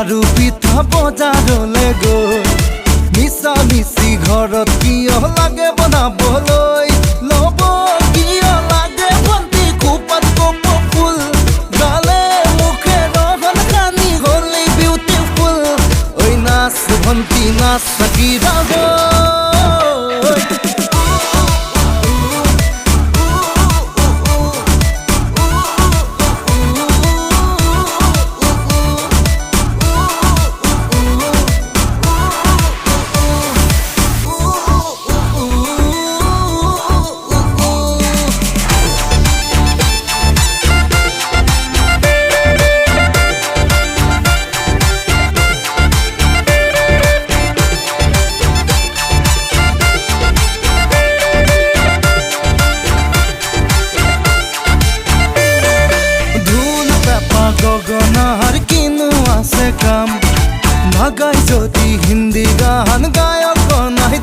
लारू पिठा बजारले गई मिसा मिसी घरत किय लागे बनाबलै लब किय लागे भन्टी खुपात कप फुल गाले मुखे रहन खानी होली ब्यूटीफुल ओइ नाच भन्टी नाच सकिरा गगनार किनु आसे काम नागाई जदि हिंदी गान गायक बनाई